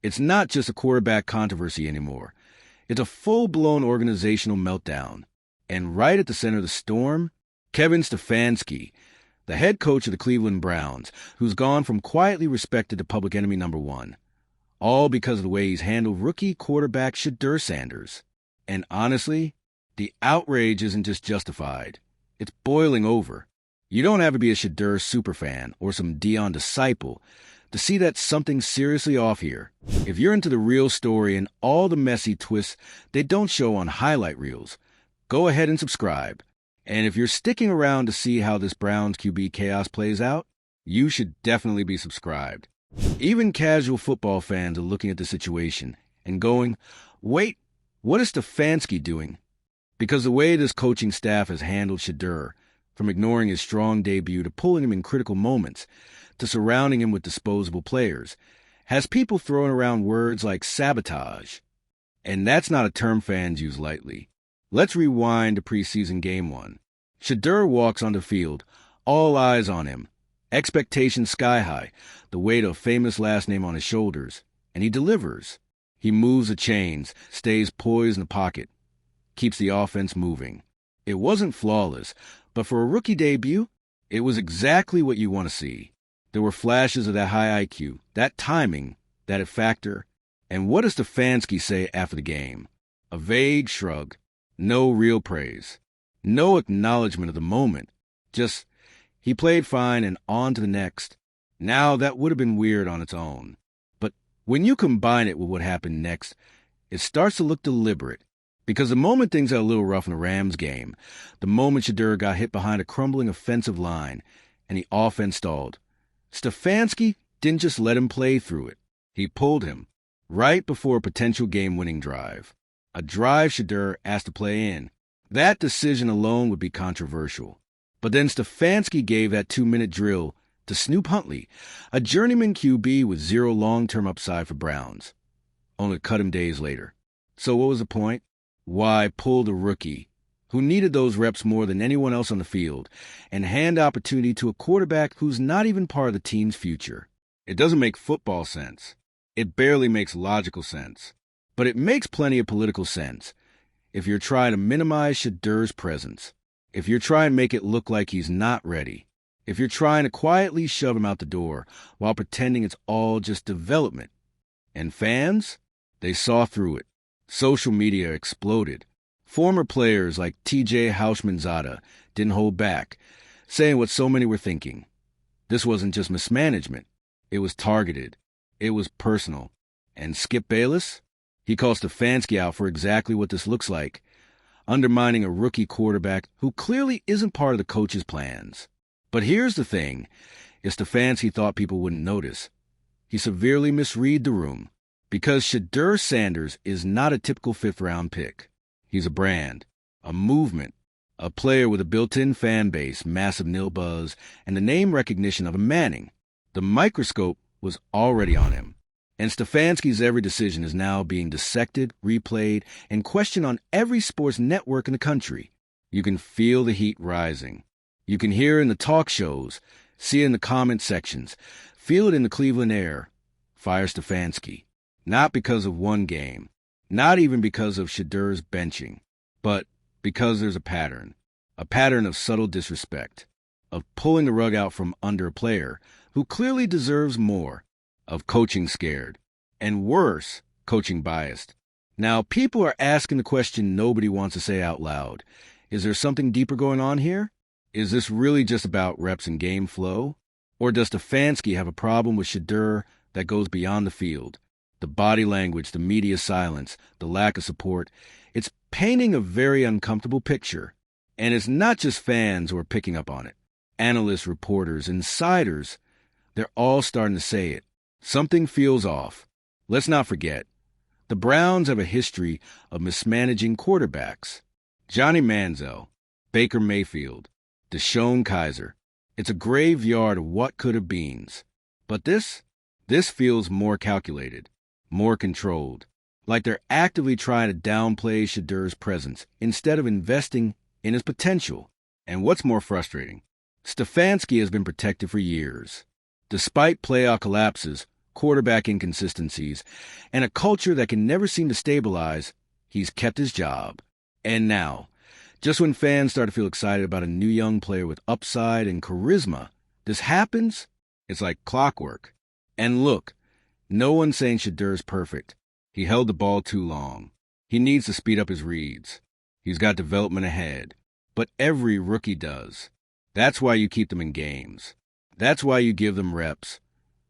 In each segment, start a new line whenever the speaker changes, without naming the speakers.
It's not just a quarterback controversy anymore. It's a full-blown organizational meltdown. And right at the center of the storm, Kevin Stefanski, the head coach of the Cleveland Browns, who's gone from quietly respected to public enemy number one. All because of the way he's handled rookie quarterback Shedeur Sanders. And honestly, the outrage isn't just justified. It's boiling over. You don't have to be a Shedeur superfan or some Dion disciple to see that something's seriously off here. If you're into the real story and all the messy twists they don't show on highlight reels, go ahead and subscribe. And if you're sticking around to see how this Browns QB chaos plays out, you should definitely be subscribed. Even casual football fans are looking at the situation and going, wait, what is Stefanski doing? Because the way this coaching staff has handled Shedeur, from ignoring his strong debut to pulling him in critical moments, to surrounding him with disposable players, has people throwing around words like sabotage. And that's not a term fans use lightly. Let's rewind to preseason game 1. Shedeur walks on the field, all eyes on him, expectations sky high, the weight of a famous last name on his shoulders, and he delivers. He moves the chains, stays poised in the pocket, keeps the offense moving. It wasn't flawless, but for a rookie debut, it was exactly what you want to see. There were flashes of that high IQ, that timing, that it factor. And what does Stefanski say after the game? A vague shrug. No real praise. No acknowledgement of the moment. Just, he played fine and on to the next. Now, that would have been weird on its own. But when you combine it with what happened next, it starts to look deliberate. Because the moment things got a little rough in the Rams game, the moment Shedeur got hit behind a crumbling offensive line, and the offense stalled, Stefanski didn't just let him play through it. He pulled him right before a potential game-winning drive. A drive Shedeur asked to play in. That decision alone would be controversial. But then Stefanski gave that 2-minute drill to Snoop Huntley, a journeyman QB with zero long-term upside for Browns, only to cut him days later. So what was the point? Why pull the rookie, who needed those reps more than anyone else on the field, and hand opportunity to a quarterback who's not even part of the team's future? It doesn't make football sense. It barely makes logical sense. But it makes plenty of political sense if you're trying to minimize Shedeur's presence, if you're trying to make it look like he's not ready, if you're trying to quietly shove him out the door while pretending it's all just development. And fans? They saw through it. Social media exploded. Former players like T.J. Houshmandzadeh didn't hold back, saying what so many were thinking. This wasn't just mismanagement. It was targeted. It was personal. And Skip Bayless? He calls Stefanski out for exactly what this looks like, undermining a rookie quarterback who clearly isn't part of the coach's plans. But here's the thing, is Stefanski thought people wouldn't notice. He severely misread the room, because Shedeur Sanders is not a typical fifth-round pick. He's a brand, a movement, a player with a built-in fan base, massive nil buzz, and the name recognition of a Manning. The microscope was already on him. And Stefanski's every decision is now being dissected, replayed, and questioned on every sports network in the country. You can feel the heat rising. You can hear it in the talk shows, see it in the comment sections, feel it in the Cleveland air. Fire Stefanski. Not because of one game, not even because of Shedeur's benching, but because there's a pattern of subtle disrespect, of pulling the rug out from under a player who clearly deserves more, of coaching scared, and worse, coaching biased. Now, people are asking the question nobody wants to say out loud. Is there something deeper going on here? Is this really just about reps and game flow? Or does Stefanski have a problem with Shedeur that goes beyond the field? The body language, the media silence, the lack of support. It's painting a very uncomfortable picture. And it's not just fans who are picking up on it. Analysts, reporters, insiders, they're all starting to say it. Something feels off. Let's not forget, the Browns have a history of mismanaging quarterbacks. Johnny Manziel, Baker Mayfield, Deshaun Kaiser. It's a graveyard of what could have beens. But this feels more calculated, more controlled, like they're actively trying to downplay Shedeur's presence instead of investing in his potential. And what's more frustrating, Stefanski has been protected for years. Despite playoff collapses quarterback inconsistencies, and a culture that can never seem to stabilize, he's kept his job. And now, just when fans start to feel excited about a new young player with upside and charisma, this happens? It's like clockwork. And look, no one's saying Shedeur's perfect. He held the ball too long. He needs to speed up his reads. He's got development ahead. But every rookie does. That's why you keep them in games. That's why you give them reps.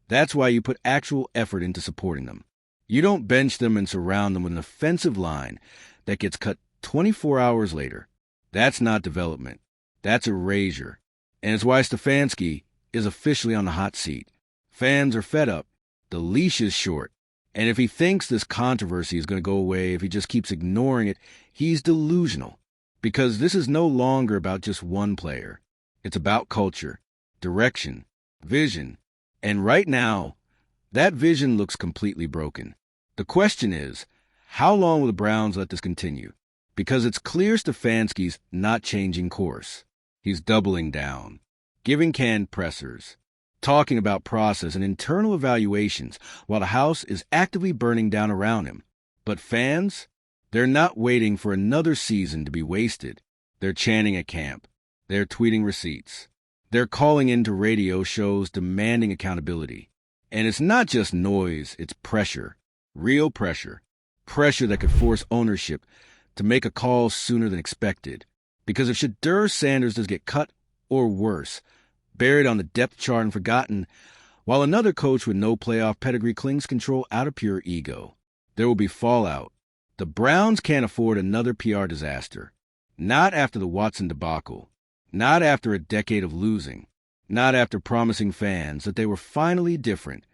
That's why you put actual effort into supporting them. You don't bench them and surround them with an offensive line that gets cut 24 hours later. That's not development. That's erasure. And it's why Stefanski is officially on the hot seat. Fans are fed up. The leash is short. And if he thinks this controversy is going to go away if he just keeps ignoring it, he's delusional. Because this is no longer about just one player. It's about culture, direction, vision. And right now, that vision looks completely broken. The question is, how long will the Browns let this continue? Because it's clear Stefanski's not changing course. He's doubling down, giving canned pressers, talking about process and internal evaluations while the house is actively burning down around him. But fans, they're not waiting for another season to be wasted. They're chanting at camp. They're tweeting receipts. They're calling into radio shows demanding accountability. And it's not just noise, it's pressure. Real pressure. Pressure that could force ownership to make a call sooner than expected. Because if Shedeur Sanders does get cut, or worse, buried on the depth chart and forgotten, while another coach with no playoff pedigree clings control out of pure ego, there will be fallout. The Browns can't afford another PR disaster. Not after the Watson debacle. Not after a decade of losing. Not after promising fans that they were finally different.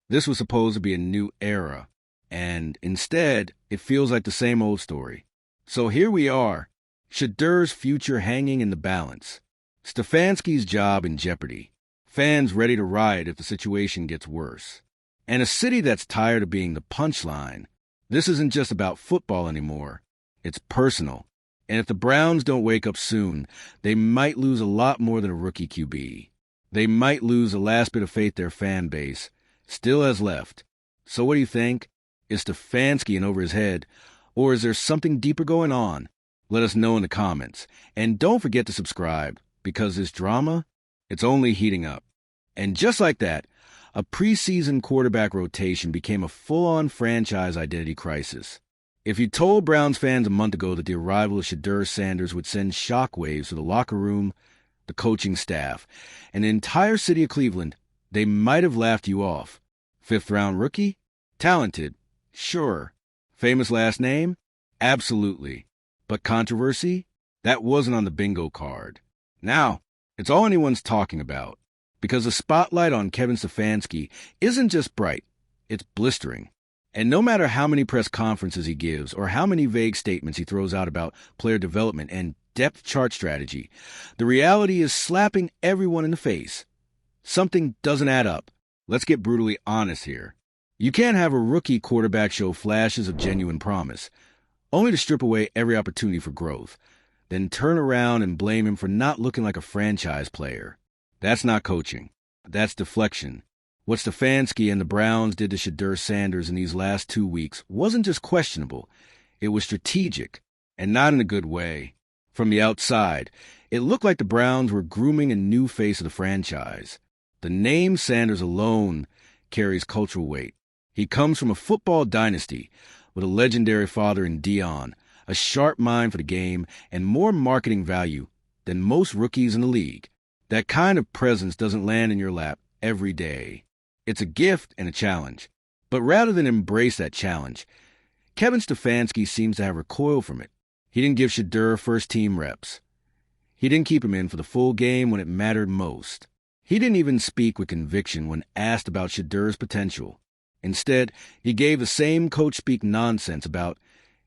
This was supposed to be a new era. And instead, it feels like the same old story. So here we are. Shedeur's future hanging in the balance. Stefanski's job in jeopardy. Fans ready to riot if the situation gets worse. And a city that's tired of being the punchline. This isn't just about football anymore. It's personal. And if the Browns don't wake up soon, they might lose a lot more than a rookie QB. They might lose the last bit of faith their fan base still has left. So what do you think? Is Stefanski in over his head? Or is there something deeper going on? Let us know in the comments. And don't forget to subscribe, because this drama, it's only heating up. And just like that, a preseason quarterback rotation became a full-on franchise identity crisis. If you told Browns fans a month ago that the arrival of Shedeur Sanders would send shockwaves to the locker room, the coaching staff, and the entire city of Cleveland, they might have laughed you off. Fifth-round rookie? Talented? Sure. Famous last name? Absolutely. But controversy? That wasn't on the bingo card. Now, it's all anyone's talking about. Because the spotlight on Kevin Stefanski isn't just bright, it's blistering. And no matter how many press conferences he gives or how many vague statements he throws out about player development and depth chart strategy, the reality is slapping everyone in the face. Something doesn't add up. Let's get brutally honest here. You can't have a rookie quarterback show flashes of genuine promise, only to strip away every opportunity for growth, then turn around and blame him for not looking like a franchise player. That's not coaching. That's deflection. What Stefanski and the Browns did to Shedeur Sanders in these last 2 weeks wasn't just questionable. It was strategic, and not in a good way. From the outside, it looked like the Browns were grooming a new face of the franchise. The name Sanders alone carries cultural weight. He comes from a football dynasty with a legendary father in Dion, a sharp mind for the game, and more marketing value than most rookies in the league. That kind of presence doesn't land in your lap every day. It's a gift and a challenge. But rather than embrace that challenge, Kevin Stefanski seems to have recoiled from it. He didn't give Shedeur first-team reps. He didn't keep him in for the full game when it mattered most. He didn't even speak with conviction when asked about Shedeur's potential. Instead, he gave the same coach-speak nonsense about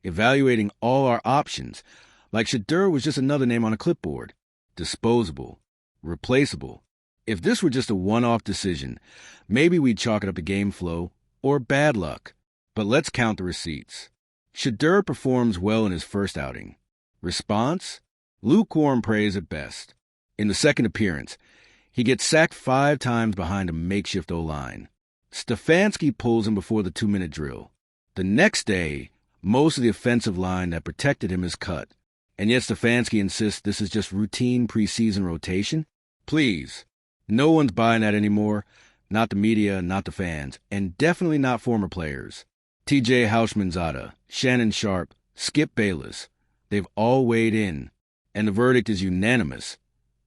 evaluating all our options, like Shedeur was just another name on a clipboard. Disposable. Replaceable. If this were just a one-off decision, maybe we'd chalk it up to game flow or bad luck. But let's count the receipts. Shedeur performs well in his first outing. Response? Lukewarm praise at best. In the second appearance, he gets sacked 5 times behind a makeshift O-line. Stefanski pulls him before the 2-minute drill. The next day, most of the offensive line that protected him is cut. And yet Stefanski insists this is just routine preseason rotation? Please. No one's buying that anymore. Not the media, not the fans, and definitely not former players. T.J. Houshmandzadeh, Shannon Sharpe, Skip Bayless. They've all weighed in, and the verdict is unanimous.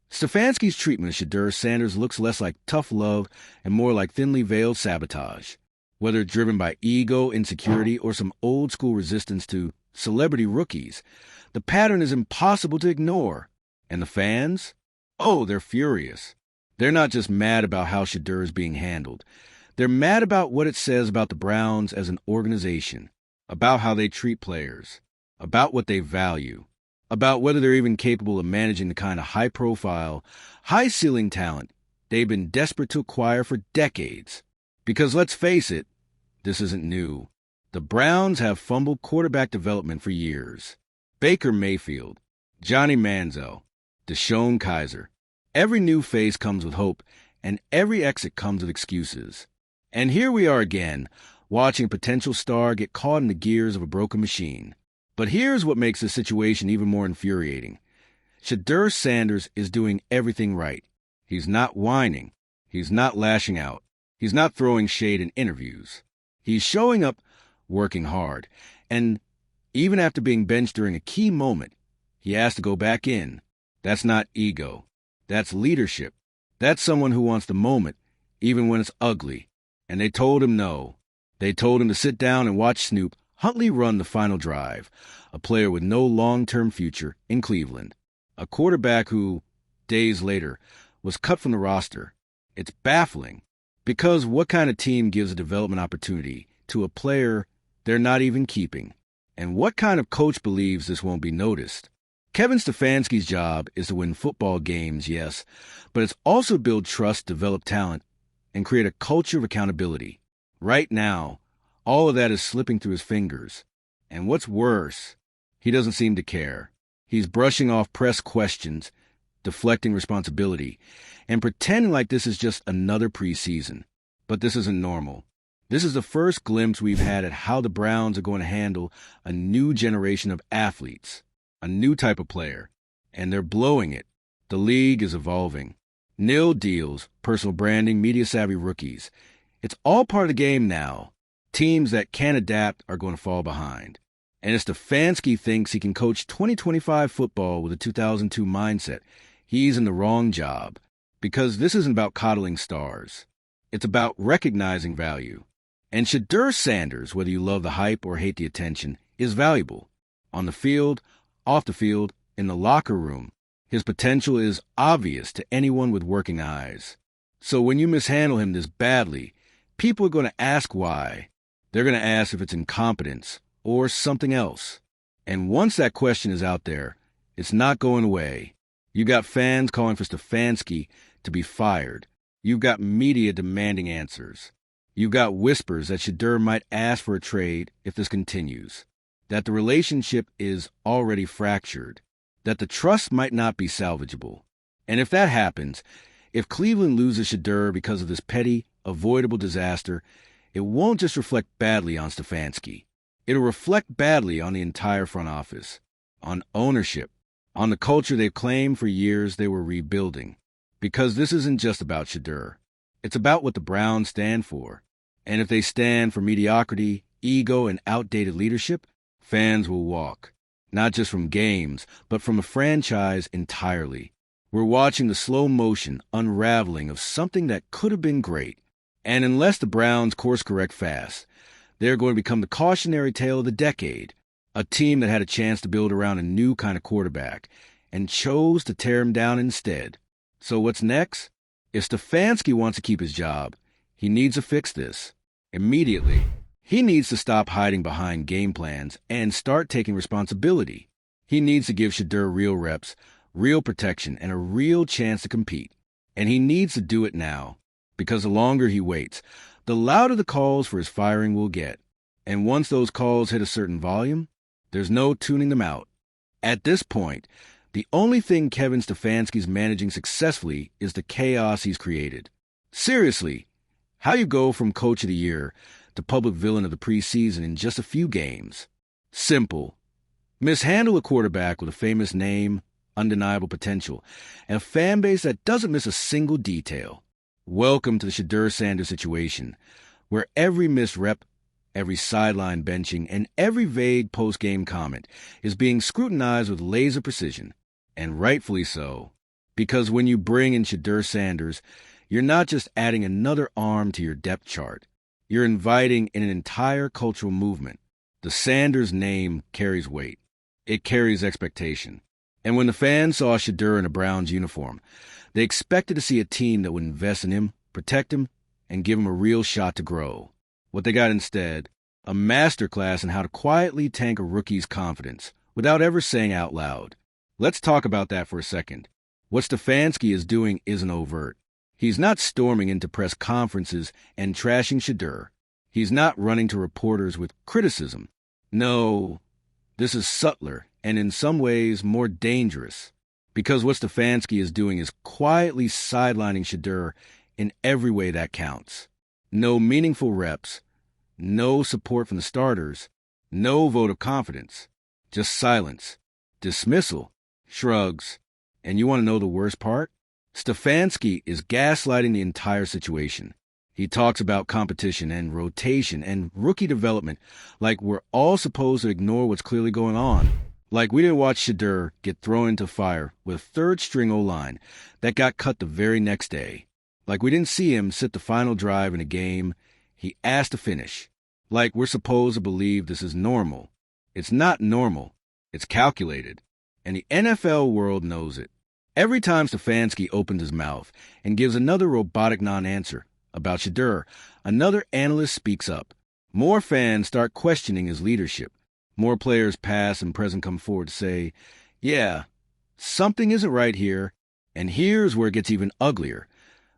Stefanski's treatment of Shedeur Sanders looks less like tough love and more like thinly veiled sabotage. Whether it's driven by ego, insecurity, or some old-school resistance to celebrity rookies, the pattern is impossible to ignore. And the fans? Oh, they're furious. They're not just mad about how Shedeur is being handled. They're mad about what it says about the Browns as an organization, about how they treat players, about what they value, about whether they're even capable of managing the kind of high-profile, high-ceiling talent they've been desperate to acquire for decades. Because let's face it, this isn't new. The Browns have fumbled quarterback development for years. Baker Mayfield, Johnny Manziel, Deshaun Kaiser. Every new face comes with hope, and every exit comes with excuses. And here we are again, watching a potential star get caught in the gears of a broken machine. But here's what makes the situation even more infuriating. Shedeur Sanders is doing everything right. He's not whining. He's not lashing out. He's not throwing shade in interviews. He's showing up, working hard. And even after being benched during a key moment, he asked to go back in. That's not ego. That's leadership. That's someone who wants the moment, even when it's ugly. And they told him no. They told him to sit down and watch Snoop Huntley run the final drive, a player with no long-term future in Cleveland, a quarterback who, days later, was cut from the roster. It's baffling, because what kind of team gives a development opportunity to a player they're not even keeping? And what kind of coach believes this won't be noticed? Kevin Stefanski's job is to win football games, yes, but it's also build trust, develop talent, and create a culture of accountability. Right now, all of that is slipping through his fingers. And what's worse, he doesn't seem to care. He's brushing off press questions, deflecting responsibility, and pretending like this is just another preseason. But this isn't normal. This is the first glimpse we've had at how the Browns are going to handle a new generation of athletes, a new type of player. And they're blowing it. The league is evolving. Nil deals, personal branding, media-savvy rookies. It's all part of the game now. Teams that can't adapt are going to fall behind. And if Stefanski thinks he can coach 2025 football with a 2002 mindset, he's in the wrong job. Because this isn't about coddling stars. It's about recognizing value. And Shedeur Sanders, whether you love the hype or hate the attention, is valuable. On the field, off the field, in the locker room, his potential is obvious to anyone with working eyes. So when you mishandle him this badly, people are going to ask why. They're going to ask if it's incompetence or something else. And once that question is out there, it's not going away. You got fans calling for Stefanski to be fired. You've got media demanding answers. You've got whispers that Shedeur might ask for a trade if this continues. That the relationship is already fractured. That the trust might not be salvageable. And if that happens, if Cleveland loses Shedeur because of this petty, avoidable disaster, it won't just reflect badly on Stefanski. It'll reflect badly on the entire front office, on ownership, on the culture they've claimed for years they were rebuilding. Because this isn't just about Shedeur. It's about what the Browns stand for. And if they stand for mediocrity, ego, and outdated leadership, fans will walk. Not just from games, but from a franchise entirely. We're watching the slow motion unraveling of something that could have been great. And unless the Browns course correct fast, they're going to become the cautionary tale of the decade. A team that had a chance to build around a new kind of quarterback and chose to tear him down instead. So what's next? If Stefanski wants to keep his job, he needs to fix this. Immediately. He needs to stop hiding behind game plans and start taking responsibility. He needs to give Shedeur real reps, real protection, and a real chance to compete. And he needs to do it now. Because the longer he waits, the louder the calls for his firing will get. And once those calls hit a certain volume, there's no tuning them out. At this point, the only thing Kevin Stefanski's managing successfully is the chaos he's created. Seriously, How you go from coach of the year to public villain of the preseason in just a few games. Simple. Mishandle a quarterback with a famous name, undeniable potential, and a fan base that doesn't miss a single detail. Welcome to the Shedeur Sanders situation, where every missed rep, every sideline benching, and every vague post-game comment is being scrutinized with laser precision, and rightfully so. Because when you bring in Shedeur Sanders, you're not just adding another arm to your depth chart. You're inviting in an entire cultural movement. The Sanders name carries weight. It carries expectation. And when the fans saw Shedeur in a Browns uniform, they expected to see a team that would invest in him, protect him, and give him a real shot to grow. What they got instead, a masterclass in how to quietly tank a rookie's confidence without ever saying out loud. Let's talk about that for a second. What Stefanski is doing isn't overt. He's not storming into press conferences and trashing Shedeur. He's not running to reporters with criticism. No, this is subtler and in some ways more dangerous. Because what Stefanski is doing is quietly sidelining Shedeur in every way that counts. No meaningful reps, no support from the starters, no vote of confidence, just silence, dismissal, shrugs. And you want to know the worst part? Stefanski is gaslighting the entire situation. He talks about competition and rotation and rookie development like we're all supposed to ignore what's clearly going on. Like we didn't watch Shedeur get thrown into fire with a third-string O-line that got cut the very next day. Like we didn't see him sit the final drive in a game he asked to finish. Like we're supposed to believe this is normal. It's not normal. It's calculated. And the NFL world knows it. Every time Stefanski opens his mouth and gives another robotic non-answer about Shedeur, another analyst speaks up. More fans start questioning his leadership. More players past and present come forward to say, yeah, something isn't right here, and here's where it gets even uglier.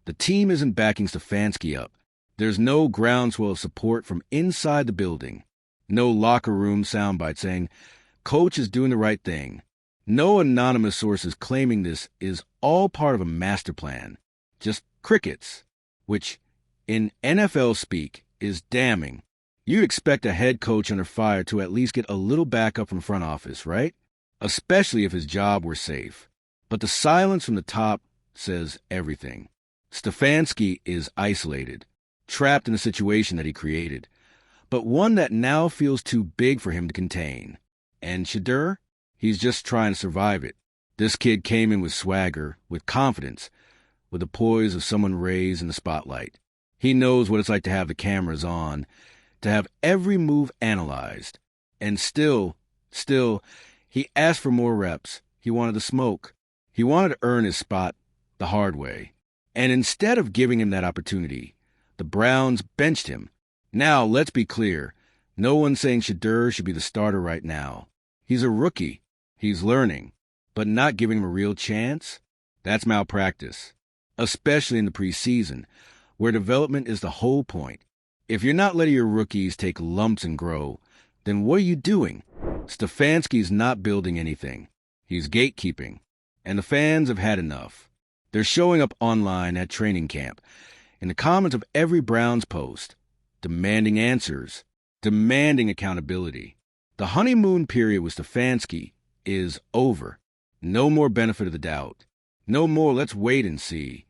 The team isn't backing Stefanski up. There's no groundswell of support from inside the building. No locker room soundbite saying, Coach is doing the right thing. No anonymous sources claiming this is all part of a master plan. Just crickets, which, in NFL speak, is damning. You'd expect a head coach under fire to at least get a little backup from front office, right? Especially if his job were safe. But the silence from the top says everything. Stefanski is isolated, trapped in a situation that he created, but one that now feels too big for him to contain. And Shedeur? He's just trying to survive it. This kid came in with swagger, with confidence, with the poise of someone raised in the spotlight. He knows what it's like to have the cameras on, to have every move analyzed. And still, he asked for more reps. He wanted to smoke. He wanted to earn his spot the hard way. And instead of giving him that opportunity, the Browns benched him. Now, let's be clear. No one's saying Shedeur should be the starter right now. He's a rookie. He's learning. But not giving him a real chance? That's malpractice. Especially in the preseason, where development is the whole point. If you're not letting your rookies take lumps and grow, then what are you doing? Stefanski's not building anything. He's gatekeeping. And the fans have had enough. They're showing up online at training camp, in the comments of every Browns post, demanding answers, demanding accountability. The honeymoon period with Stefanski is over. No more benefit of the doubt. No more let's wait and see.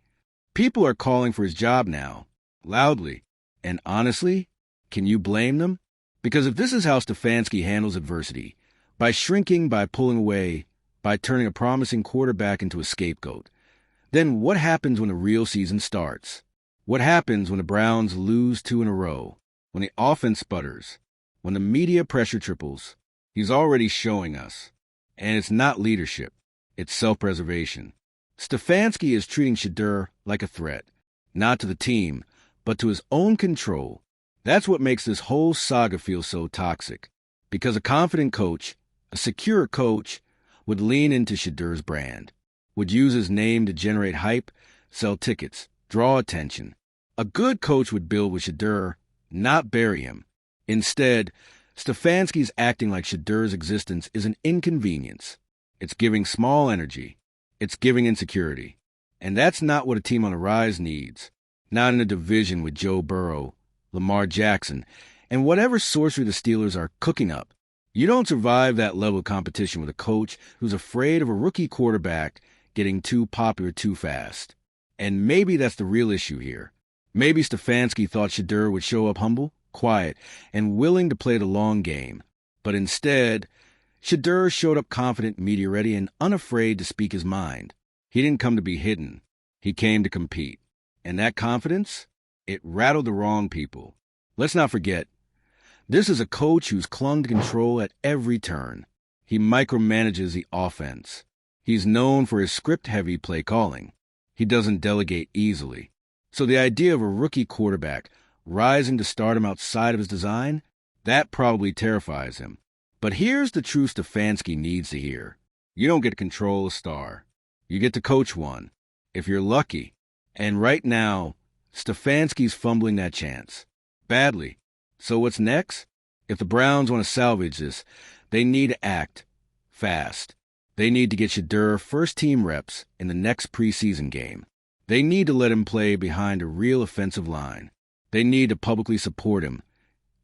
People are calling for his job now, loudly. And honestly, can you blame them? Because if this is how Stefanski handles adversity, by shrinking, by pulling away, by turning a promising quarterback into a scapegoat, then what happens when the real season starts? What happens when the Browns lose 2 in a row? When the offense sputters? When the media pressure triples? He's already showing us. And it's not leadership. It's self-preservation. Stefanski is treating Shedeur like a threat, not to the team, but to his own control. That's what makes this whole saga feel so toxic. Because a confident coach, a secure coach, would lean into Shedeur's brand, would use his name to generate hype, sell tickets, draw attention. A good coach would build with Shedeur, not bury him. Instead, Stefanski's acting like Shedeur's existence is an inconvenience. It's giving small energy. It's giving insecurity. And that's not what a team on the rise needs. not in a division with Joe Burrow, Lamar Jackson, and whatever sorcery the Steelers are cooking up. You don't survive that level of competition with a coach who's afraid of a rookie quarterback getting too popular too fast. And maybe that's the real issue here. Maybe Stefanski thought Shedeur would show up humble, quiet, and willing to play the long game. But instead, Shedeur showed up confident, media-ready, and unafraid to speak his mind. He didn't come to be hidden. He came to compete. And that confidence, it rattled the wrong people. Let's not forget, this is a coach who's clung to control at every turn. He micromanages the offense. He's known for his script-heavy play calling. He doesn't delegate easily. So the idea of a rookie quarterback rising to stardom outside of his design, that probably terrifies him. But here's the truth Stefanski needs to hear. You don't get to control a star. You get to coach one, if you're lucky. And right now, Stefanski's fumbling that chance. Badly. So what's next? If the Browns want to salvage this, they need to act fast. They need to get Shedeur first-team reps in the next preseason game. They need to let him play behind a real offensive line. They need to publicly support him,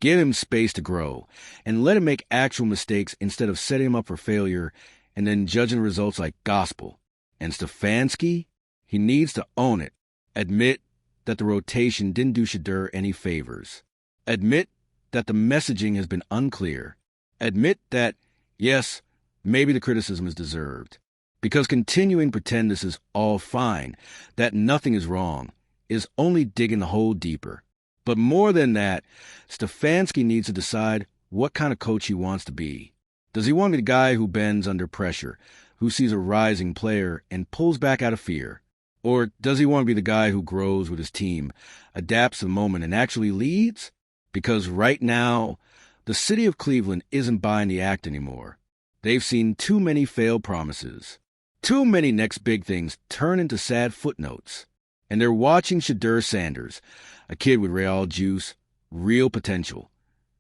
give him space to grow, and let him make actual mistakes instead of setting him up for failure and then judging results like gospel. And Stefanski, he needs to own it. Admit that the rotation didn't do Shedeur any favors. Admit that the messaging has been unclear. Admit that, yes, maybe the criticism is deserved. Because continuing to pretend this is all fine, that nothing is wrong, is only digging the hole deeper. But more than that, Stefanski needs to decide what kind of coach he wants to be. Does he want to be the guy who bends under pressure, who sees a rising player and pulls back out of fear? Or does he want to be the guy who grows with his team, adapts to the moment, and actually leads? Because right now, the city of Cleveland isn't buying the act anymore. They've seen too many failed promises. Too many next big things turn into sad footnotes. And they're watching Shedeur Sanders, a kid with real juice, real potential,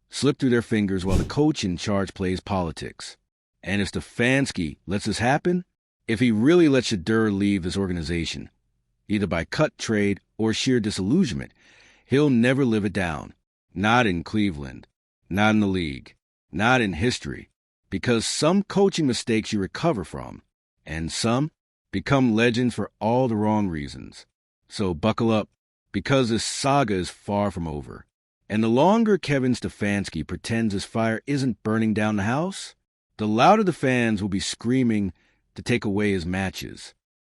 slip through their fingers while the coach in charge plays politics. And if Stefanski lets this happen, if he really lets Shedeur leave this organization, either by cut, trade, or sheer disillusionment, he'll never live it down. Not in Cleveland, not in the league, not in history, because some coaching mistakes you recover from, and some become legends for all the wrong reasons. So buckle up, because this saga is far from over. And the longer Kevin Stefanski pretends his fire isn't burning down the house, the louder the fans will be screaming to take away his matches.